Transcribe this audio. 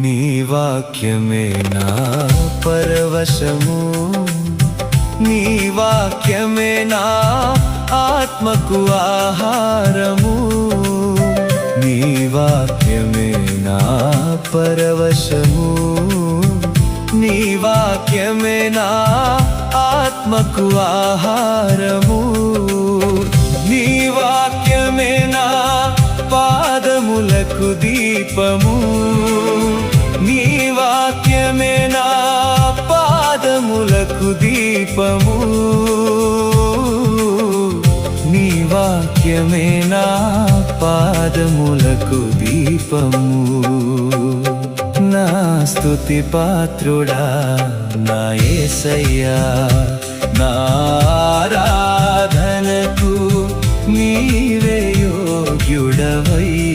నీ వాక్యమే నా పరవశము, నీ వాక్యమే నా ఆత్మకు ఆహారము, నీ వాక్యమే నా పరవశము, నీ వాక్యమే నా ఆత్మకు ఆహారము, నీ వాక్యమే నా పాదములకు దీపము, నీ వాక్యమే నా పాదములకు దీపము, నీ వాక్యమే నా పాదములకు దీపము. నా స్తుతి పాత్రుడా నా యేసయ్యా, నా ఆరాధనకు నీవే యోగ్యుడవయ్యా.